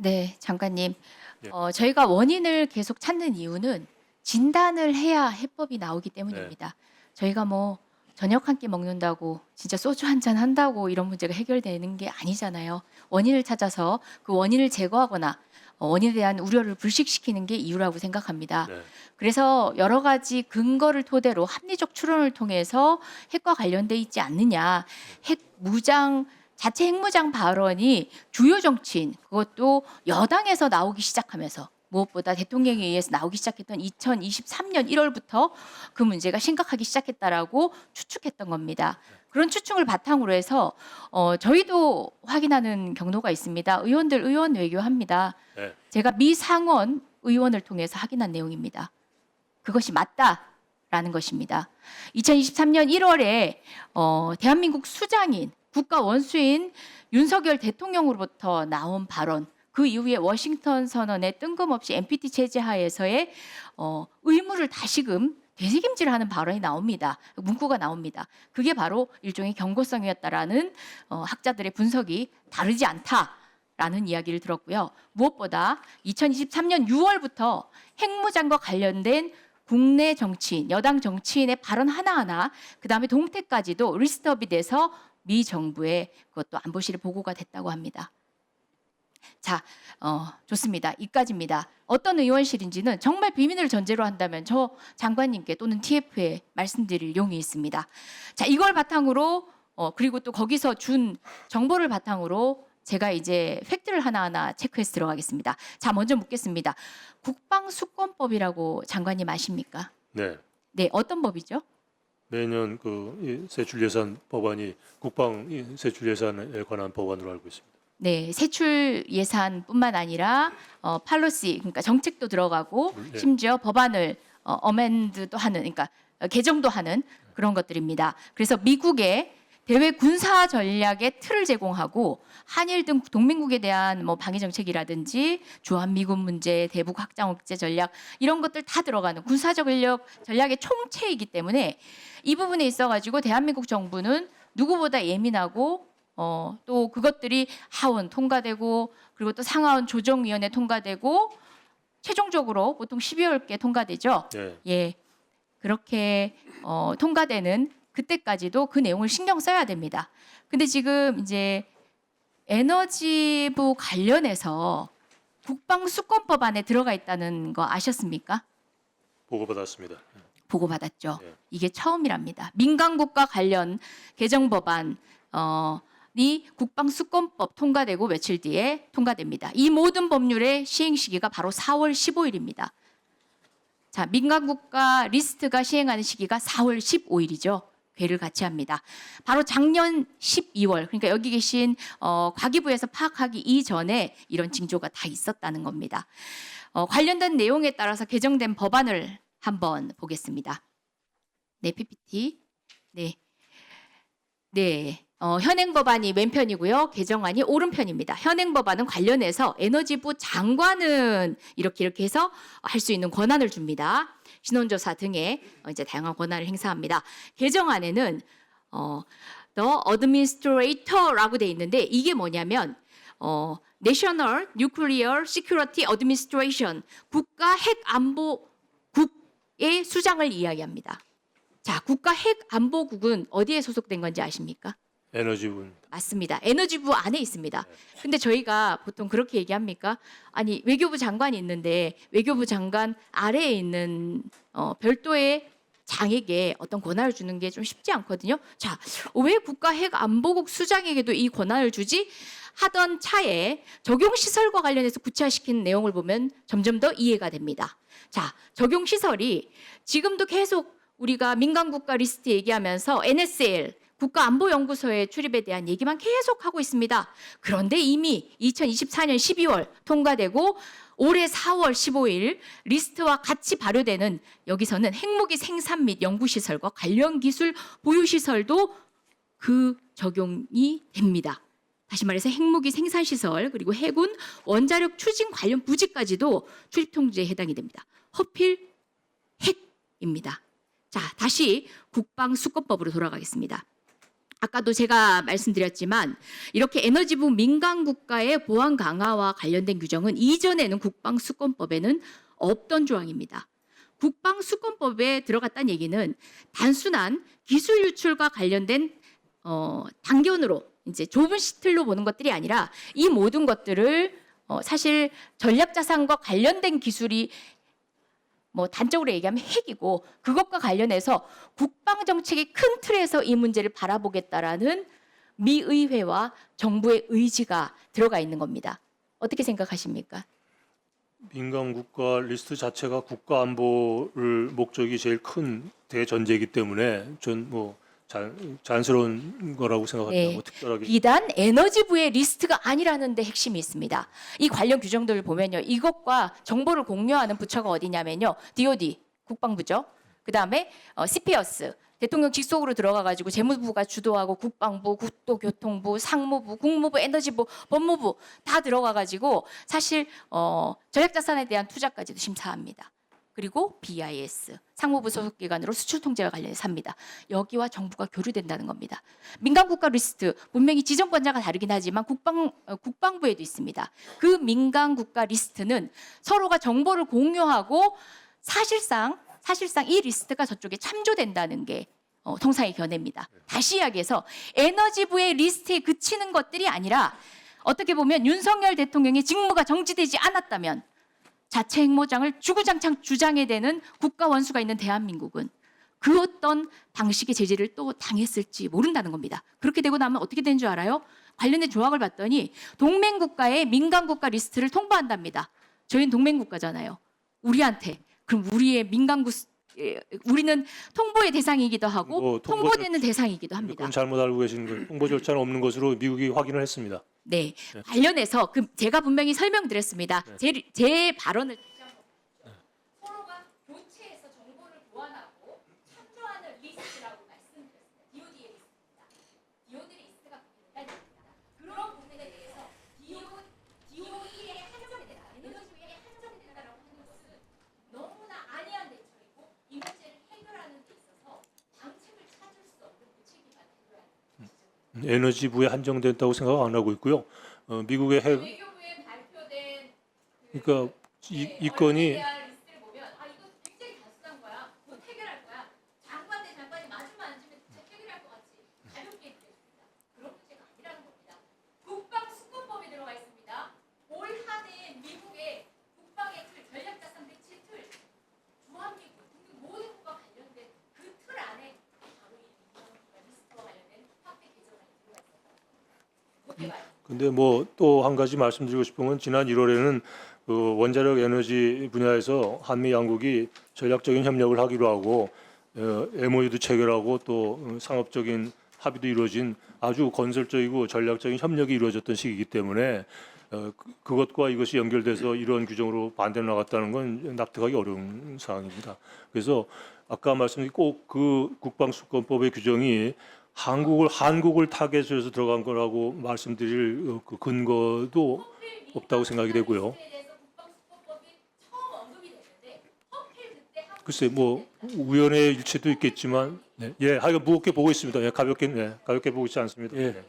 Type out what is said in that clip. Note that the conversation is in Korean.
네, 장관님. 예. 저희가 원인을 계속 찾는 이유는 진단을 해야 해법이 나오기 네. 때문입니다. 저희가 뭐 저녁 한 끼 먹는다고 진짜 소주 한 잔 한다고 이런 문제가 해결되는 게 아니잖아요. 원인을 찾아서 그 원인을 제거하거나 원인에 대한 우려를 불식시키는 게 이유라고 생각합니다. 네. 그래서 여러 가지 근거를 토대로 합리적 추론을 통해서 핵과 관련돼 있지 않느냐. 핵 무장 자체 핵무장 발언이 주요 정치인 그것도 여당에서 나오기 시작하면서 무엇보다 대통령에 의해서 나오기 시작했던 2023년 1월부터 그 문제가 심각하기 시작했다라고 추측했던 겁니다. 그런 추측을 바탕으로 해서 저희도 확인하는 경로가 있습니다. 의원들 의원 외교합니다. 네. 제가 미 상원 의원을 통해서 확인한 내용입니다. 그것이 맞다라는 것입니다. 2023년 1월에 대한민국 수장인 국가 원수인 윤석열 대통령으로부터 나온 발언, 그 이후에 워싱턴 선언에 뜬금없이 NPT 체제 하에서의 의무를 다시금 되새김질하는 발언이 나옵니다. 문구가 나옵니다. 그게 바로 일종의 경고성이었다라는 학자들의 분석이 다르지 않다라는 이야기를 들었고요. 무엇보다 2023년 6월부터 핵무장과 관련된 국내 정치인, 여당 정치인의 발언 하나하나, 그 다음에 동태까지도 리스트업이 돼서 미 정부에 그것도 안보실에 보고가 됐다고 합니다. 자, 좋습니다. 이까지입니다. 어떤 의원실인지는 정말 비밀을 전제로 한다면 저 장관님께 또는 TF에 말씀드릴 용이 있습니다. 자, 이걸 바탕으로 그리고 또 거기서 준 정보를 바탕으로 제가 이제 팩트를 하나하나 체크해서 들어가겠습니다. 자, 먼저 묻겠습니다. 국방수권법이라고 장관님 아십니까? 네. 네, 어떤 법이죠? 매년 그 세출 예산 법안이 국방 세출 예산에 관한 법안으로 알고 있습니다. 네, 세출 예산뿐만 아니라 팔로시 그러니까 정책도 들어가고 네. 심지어 법안을 어멘드도 하는 그러니까 개정도 하는 그런 것들입니다. 그래서 미국의 대외 군사 전략의 틀을 제공하고 한일 등 동맹국에 대한 뭐 방위 정책이라든지 주한 미군 문제, 대북 확장 억제 전략 이런 것들 다 들어가는 군사적 전략의 총체이기 때문에 이 부분에 있어 가지고 대한민국 정부는 누구보다 예민하고 또 그것들이 하원 통과되고 그리고 또 상하원 조정위원회 통과되고 최종적으로 보통 12월께 통과되죠. 네. 예, 그렇게 통과되는 그때까지도 그 내용을 신경 써야 됩니다. 근데 지금 이제 에너지부 관련해서 국방수권법 안에 들어가 있다는 거 아셨습니까? 보고받았습니다. 보고받았죠. 네. 이게 처음이랍니다. 민간국가 관련 개정 법안 이 국방수권법 통과되고 며칠 뒤에 통과됩니다. 이 모든 법률의 시행 시기가 바로 4월 15일입니다. 자, 민간국가 리스트가 시행하는 시기가 4월 15일이죠. 괴를 같이 합니다. 바로 작년 12월, 그러니까 여기 계신 과기부에서 파악하기 이전에 이런 징조가 다 있었다는 겁니다. 관련된 내용에 따라서 개정된 법안을 한번 보겠습니다. 네, PPT. 네. 네. 현행 법안이 왼편이고요. 개정안이 오른편입니다. 현행 법안은 관련해서 에너지부 장관은 이렇게 해서 할 수 있는 권한을 줍니다. 신원조사 등의 이제 다양한 권한을 행사합니다. 개정안에는 The Administrator라고 돼 있는데 이게 뭐냐면 National Nuclear Security Administration 국가 핵안보국의 수장을 이야기합니다. 자, 국가 핵안보국은 어디에 소속된 건지 아십니까? 에너지부입니다. 맞습니다. 에너지부 안에 있습니다. 근데 저희가 보통 그렇게 얘기합니까? 아니, 외교부 장관이 있는데 외교부 장관 아래에 있는 별도의 장에게 어떤 권한을 주는 게 좀 쉽지 않거든요. 자, 왜 국가 핵안보국 수장에게도 이 권한을 주지? 하던 차에 적용시설과 관련해서 구체화시킨 내용을 보면 점점 더 이해가 됩니다. 자, 적용시설이 지금도 계속 우리가 민간국가 리스트 얘기하면서 NSL 국가안보연구소의 출입에 대한 얘기만 계속 하고 있습니다. 그런데 이미 2024년 12월 통과되고 올해 4월 15일 리스트와 같이 발효되는 여기서는 핵무기 생산 및 연구시설과 관련 기술 보유시설도 그 적용이 됩니다. 다시 말해서 핵무기 생산시설 그리고 해군 원자력 추진 관련 부지까지도 출입통제에 해당이 됩니다. 허필 핵입니다. 자, 다시 국방수권법으로 돌아가겠습니다. 아까도 제가 말씀드렸지만 이렇게 에너지부 민간 국가의 보안 강화와 관련된 규정은 이전에는 국방수권법에는 없던 조항입니다. 국방수권법에 들어갔다는 얘기는 단순한 기술 유출과 관련된 단견으로 이제 좁은 시틀로 보는 것들이 아니라 이 모든 것들을 사실 전략자산과 관련된 기술이 뭐 단적으로 얘기하면 핵이고 그것과 관련해서 국방 정책의 큰 틀에서 이 문제를 바라보겠다라는 미 의회와 정부의 의지가 들어가 있는 겁니다. 어떻게 생각하십니까? 민간 국가 리스트 자체가 국가 안보를 목적이 제일 큰 대전제이기 때문에 전 뭐 자연스러운 거라고 생각합니다. 네. 뭐 특별하게 비단 에너지부의 리스트가 아니라는 데 핵심이 있습니다. 이 관련 규정들을 보면요. 이것과 정보를 공유하는 부처가 어디냐면요. DOD, 국방부죠. 그다음에 CPS, 대통령 직속으로 들어가가지고 재무부가 주도하고 국방부, 국토교통부, 상무부, 국무부, 에너지부, 법무부 다 들어가가지고 사실 전략자산에 대한 투자까지도 심사합니다. 그리고 BIS, 상무부 소속 기관으로 수출 통제와 관련해서 합니다. 여기와 정부가 교류된다는 겁니다. 민간 국가 리스트 분명히 지정권자가 다르긴 하지만 국방부에도 있습니다. 그 민간 국가 리스트는 서로가 정보를 공유하고 사실상 이 리스트가 저쪽에 참조된다는 게 통상의 견해입니다. 다시 이야기해서 에너지부의 리스트에 그치는 것들이 아니라 어떻게 보면 윤석열 대통령의 직무가 정지되지 않았다면 자체 핵무장을 주구장창 주장해야 되는 국가 원수가 있는 대한민국은 그 어떤 방식의 제재를 또 당했을지 모른다는 겁니다. 그렇게 되고 나면 어떻게 되는 줄 알아요? 관련된 조항을 봤더니 동맹국가의 민간국가 리스트를 통보한답니다. 저희는 동맹국가잖아요. 우리한테. 그럼 우리의 우리는 통보의 대상이기도 하고 통보되는 대상이기도 합니다. 그건 잘못 알고 계신 거예요. 통보 절차는 없는 것으로 미국이 확인을 했습니다. 네, 관련해서 제가 분명히 설명드렸습니다. 제 발언을 서로가 교체해서 정보를 교환하고 참조하는 리스트라고 말씀드렸습니다. DOD의 리스트입니다. DOD 리스트가 있다는 얘기입니다. 그런 부분에 대해서 DOD의 한정이 된다, 에너지부의 한정이 된다라고 하는 것은 너무나 안이한 대처이고 이 문제를 해결하는 데 있어서 방책을 찾을 수 없는 무책임한 태도라는 지적입니다. 에너지부에 한정됐다고 생각 안 하고 있고요. 미국의 핵 외교부에 발표된 그러니까 이 건이 리스트를 보면 이거 굉장히 단순한 거야. 곧 해결할 거야. 장관 대 장관이 마주만 앉으면 진짜 해결할 것 같이 가볍게 얘기했습니다. 그런 문제가 아니라는 겁니다. 국방수권법에 들어가 있습니다. 올 한 해 미국의 국방의 틀, 전략자산 배치 틀, 주한미군 등등 모든 국가 관련된 그 틀 안에 바로 이 민간국가 리스트와 관련된 확대 개정안이 들어가 있습니다. 어떻게 봐요? 근데 뭐 또 한 가지 말씀드리고 싶은 건 지난 1월에는 그 원자력 에너지 분야에서 한미 양국이 전략적인 협력을 하기로 하고 MOU도 체결하고 또 상업적인 합의도 이루어진 아주 건설적이고 전략적인 협력이 이루어졌던 시기이기 때문에 그것과 이것이 연결돼서 이런 규정으로 반대로 나갔다는 건 납득하기 어려운 사항입니다. 그래서 아까 말씀드린 꼭 그 국방수권법의 규정이 한국을 타겟해서 들어간 거라고 말씀드릴 그 근거도 없다고 생각이 되고요. 글쎄 뭐 우연의 일치도 있겠지만 하여간 무겁게 보고 있습니다. 가볍게 보고 있지 않습니다. 예.